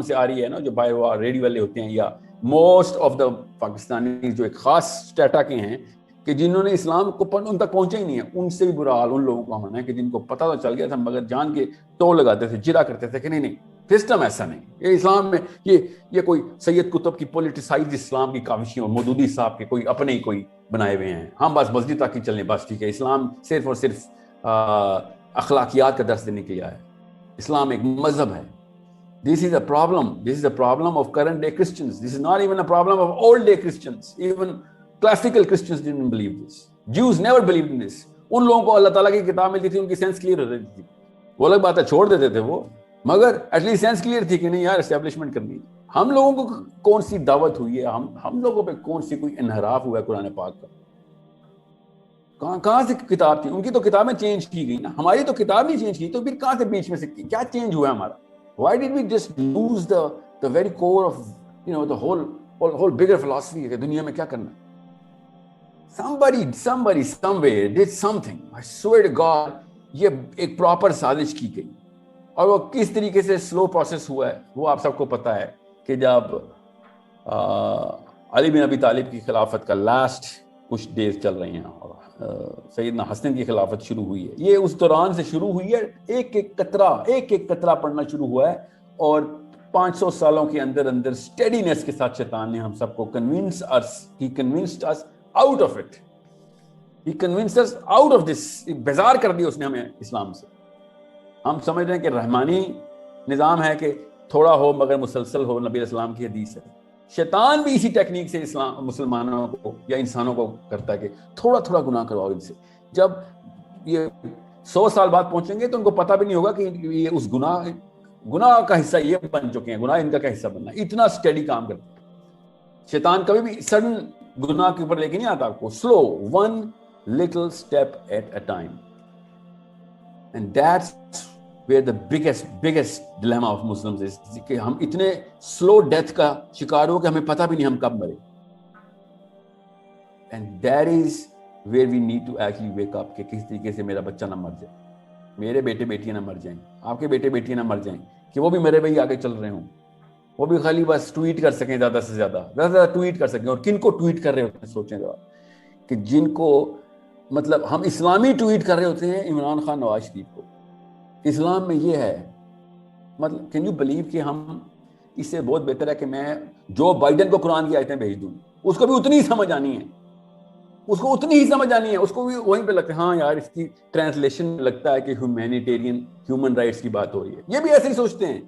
سے آ رہی ہے نا, جو بائے وہ ریڈیو والے ہوتے ہیں, یا موسٹ آف دا پاکستانی جو ایک خاص اسٹیٹا کے ہیں کہ جنہوں نے اسلام کو ان تک پہنچا ہی نہیں ہے, ان سے بھی برا حال ان لوگوں کا ہونا ہے کہ جن کو پتہ تو چل گیا تھا مگر جان کے تو لگاتے تھے, جرا کرتے تھے کہ نہیں سسٹم ایسا نہیں, یہ اسلام میں یہ کوئی سید قطب کی پولیٹیسائز اسلام کی کاوشیں اور مودودی صاحب کے کوئی اپنے ہی کوئی بنائے ہوئے ہیں, ہم بس مسجد تک ہی چلیں بس ٹھیک ہے. اسلام صرف اور صرف اخلاقیات کا درس دینے کے لیے آیا ہے, اسلام ایک مذہب ہے. This is a problem. This is a problem of current day Christians. This is not even a problem of old day Christians. Even classical Christians didn't believe this. Jews never believed in this. ان لوگوں کو اللہ تعالیٰ کی کتاب ملتی تھی, ان کی sense clear ہو رہی تھی, وہ الگ بات ہے چھوڑ دیتے تھے وہ, مگر ایٹ لیسٹ سینس کلیئر تھی کہ نہیں یار اسٹیبلشمنٹ کرنی ہے. ہم لوگوں کو کون سی دعوت ہوئی ہے, ہم لوگوں پہ کون سی کوئی انحراف ہوا ہے قرآن پاک کا؟ کہاں سے کتاب تھی؟ ان کی تو کتابیں چینج کی گئی نا, ہماری تو کتاب نہیں چینج کی, تو پھر کہاں سے بیچ میں سے کیا چینج ہوا ہے ہمارا؟ Why did we just lose the very core of, the whole bigger philosophy کہ دنیا میں کیا کرنا ہے؟ Somebody somewhere did something. I swear to God, یہ ایک پراپر سازش کی گئی, اور وہ کس طریقے سے سلو پروسیس ہوا ہے وہ آپ سب کو پتا ہے کہ جب علی بن ابی طالب کی خلافت کا لاسٹ کچھ ڈیز چل رہے ہیں اور سیدنا حسن کی خلافت شروع ہوئی ہے, یہ اس دوران سے شروع ہوئی ہے, ایک ایک قطرہ پڑھنا شروع ہوا ہے, اور 500 سالوں کے اندر سٹیڈینس کے ساتھ شیطان نے ہم سب کو convinced us out of it. He convinced us out of this. بیزار کر دیا اس نے ہمیں اسلام سے. ہم سمجھ رہے ہیں کہ رحمانی نظام ہے کہ تھوڑا ہو مگر مسلسل ہو, نبی اسلام کی حدیث ہے. شیطان بھی اسی ٹیکنیک سے مسلمانوں کو یا انسانوں کو کرتا ہے کہ تھوڑا تھوڑا گناہ کرواؤ ان سے. جب یہ 100 سال بعد پہنچیں گے تو ان کو پتہ بھی نہیں ہوگا کہ یہ اس گناہ کا حصہ یہ بن چکے ہیں, گناہ ان کا حصہ بننا. اتنا اسٹیڈی کام کرتا ہے شیطان, کبھی بھی سڈن گناہ کے اوپر لے کے نہیں آتا آپ کو, سلو, one little step at a time. And that's where the biggest dilemma of Muslims is کہ ہم اتنے slow death کا شکار ہو کہ ہمیں پتہ بھی نہیں ہم کب مرے. And that is where we need to actually wake up کہ کس طریقے سے میرا بچہ نہ مر جائے, میرے بیٹے بیٹیاں نہ مر جائیں, آپ کے بیٹے بیٹیاں نہ مر جائیں, کہ وہ بھی میرے بھائی آگے چل رہے ہوں, وہ بھی خالی بس ٹویٹ کر سکیں, زیادہ سے زیادہ ٹویٹ کر سکیں. اور کن کو ٹویٹ کر رہے ہوتے ہیں سوچیں ذرا, کہ جن کو مطلب ہم اسلامی ٹویٹ کر رہے ہوتے ہیں عمران خان, نواز شریف کو. اسلام میں یہ ہے, مطلب کین یو بلیو کہ ہم اس سے بہت بہتر ہے کہ میں جو بائیڈن کو قرآن کی آیتیں بھیج دوں, اس کو بھی اتنی ہی سمجھ آنی ہے, اس کو بھی وہیں پہ لگتا ہے ہاں یار اس کی ٹرانسلیشن لگتا ہے کہ ہیومینیٹیرین ہیومن رائٹس کی بات ہو رہی ہے. یہ بھی ایسے ہی سوچتے ہیں.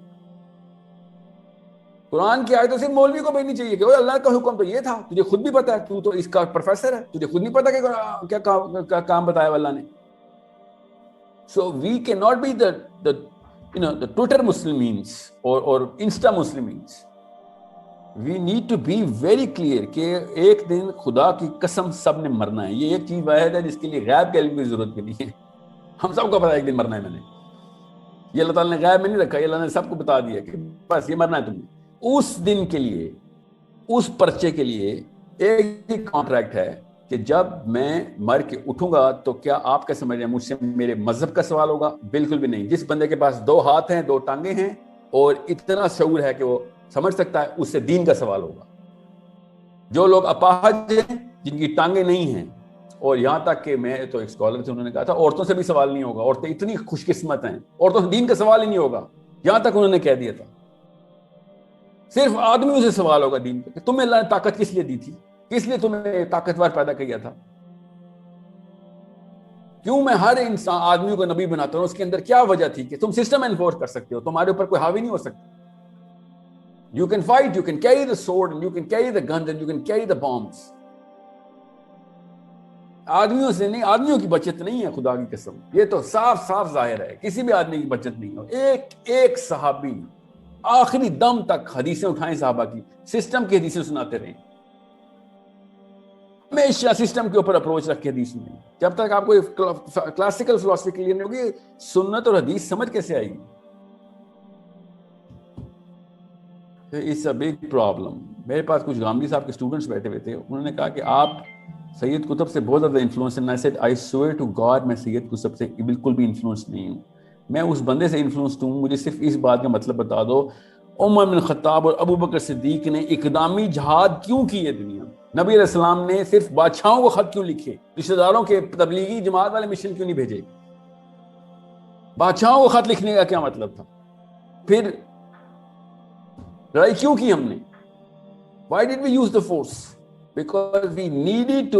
قرآن کی آیتوں سے مولوی کو بھیجنی چاہیے کہ اللہ کا حکم تو یہ تھا, تجھے خود بھی پتا ہے, تو تو اس کا پروفیسر ہے, تجھے خود نہیں پتا کہ کیا کام بتایا اللہ نے. So we cannot be the Twitter Muslims or Insta Muslims. We need to be very clear کہ ایک دن خدا کی قسم سب نے مرنا ہے. یہ ایک چیز واحد ہے جس کے لیے غیب کے علم کی ضرورت نہیں ہے. ہم سب کو پتا ہے ایک دن مرنا ہے. میں نے یہ اللہ تعالیٰ نے غیب میں نہیں رکھا, یہ اللہ نے سب کو بتا دیا کہ بس یہ مرنا ہے تم نے. اس دن کے لیے, اس پرچے کے لیے ایک ہی کانٹریکٹ ہے کہ جب میں مر کے اٹھوں گا تو کیا آپ کیا سمجھ رہے ہیں مجھ سے میرے مذہب کا سوال ہوگا؟ بالکل بھی نہیں. جس بندے کے پاس 2 ہاتھ ہیں 2 ٹانگیں ہیں اور اتنا شعور ہے کہ وہ سمجھ سکتا ہے, اس سے دین کا سوال ہوگا. جو لوگ اپاہج ہیں, جن کی ٹانگیں نہیں ہیں, اور یہاں تک کہ میں تو ایک اسکالر تھے, انہوں نے کہا تھا عورتوں سے بھی سوال نہیں ہوگا, عورتیں اتنی خوش قسمت ہیں, عورتوں سے دین کا سوال ہی نہیں ہوگا. یہاں تک انہوں نے کہہ دیا تھا صرف آدمیوں سے سوال ہوگا دین کا, کہ تمہیں اللہ نے طاقت کس لیے دی تھی, کس لیے تمہیں طاقتور پیدا کیا تھا, کیوں میں ہر انسان آدمی کو نبی بناتا ہوں, اس کے اندر کیا وجہ تھی کہ تم سسٹم انفورس کر سکتے ہو, تمہارے اوپر کوئی حاوی نہیں ہو سکتا. You can fight, you can carry the sword, and you can carry the guns, and you can carry the bombs. آدمیوں سے نہیں, آدمیوں کی بچت نہیں ہے خدا کی قسم, یہ تو صاف ظاہر ہے, کسی بھی آدمی کی بچت نہیں ہو. ایک صحابی آخری دم تک حدیثیں اٹھائیں صحابہ کی, سسٹم کی حدیثیں سناتے رہیں, ہمیشہ سسٹم کے اوپر اپروچ رکھ کے حدیث میں. جب تک آپ کو کلاسیکل فلسفی کلیئر نہیں ہوگی, سنت اور حدیث سمجھ کیسے آئے گی؟ It's a big problem. میرے پاس کچھ گامدی صاحب کے اسٹوڈنٹس بیٹھے ہوئے تھے, انہوں نے کہا کہ آپ سید قطب سے بہت زیادہ انفلوئنس ہیں. I said, I swear to God میں سید قطب سے بالکل بھی انفلوئنس نہیں ہوں. میں اس بندے سے انفلوئنسڈ ہوں, مجھے صرف اس بات کا مطلب بتا دو عمر بن خطاب اور ابو بکر صدیق نے اقدامی جہاد کیوں کی ہے دنیا میں؟ نبی علیہ السلام نے صرف بادشاہوں کو خط کیوں لکھے؟ رشتہ داروں کے تبلیغی جماعت والے مشن کیوں نہیں بھیجے؟ بادشاہوں کو خط لکھنے کا کیا مطلب تھا؟ پھر لڑائی کیوں کی ہم نے؟ Why did we use the force? Because we needed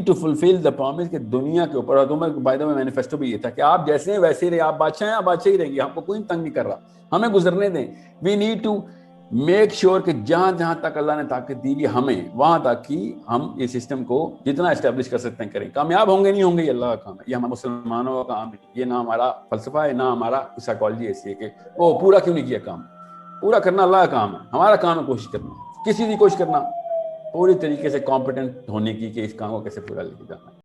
to fulfill the promise کہ دنیا کے اوپر، اور بائی دا وے مینیفیسٹو بھی یہ تھا کہ آپ جیسے ہیں ویسے ہی رہے، آپ بادشاہ ہیں، آپ بادشاہ ہی رہیں گے، ہم کو کوئی تنگ نہیں کر رہا، ہمیں گزرنے دیں. We need to make sure کہ جہاں جہاں تک اللہ نے طاقت دی ہمیں، وہاں تک کہ ہم یہ سسٹم کو جتنا اسٹیبلش کر سکتے ہیں کریں. کامیاب ہوں گے نہیں ہوں گے یہ اللہ کا کام ہے، یہ ہمارے مسلمانوں کا کام ہے. یہ نہ ہمارا فلسفہ ہے، نہ ہمارا سائیکالوجی ایسی ہے کہ وہ پورا کیوں نہیں کیا کام. پورا کرنا اللہ کا کام ہے، ہمارا کام ہے کوشش کرنا، کسی بھی کوشش کرنا پوری طریقے سے کمپیٹنٹ ہونے کی کہ اس کام کو کیسے پورا لے کے جانا ہے.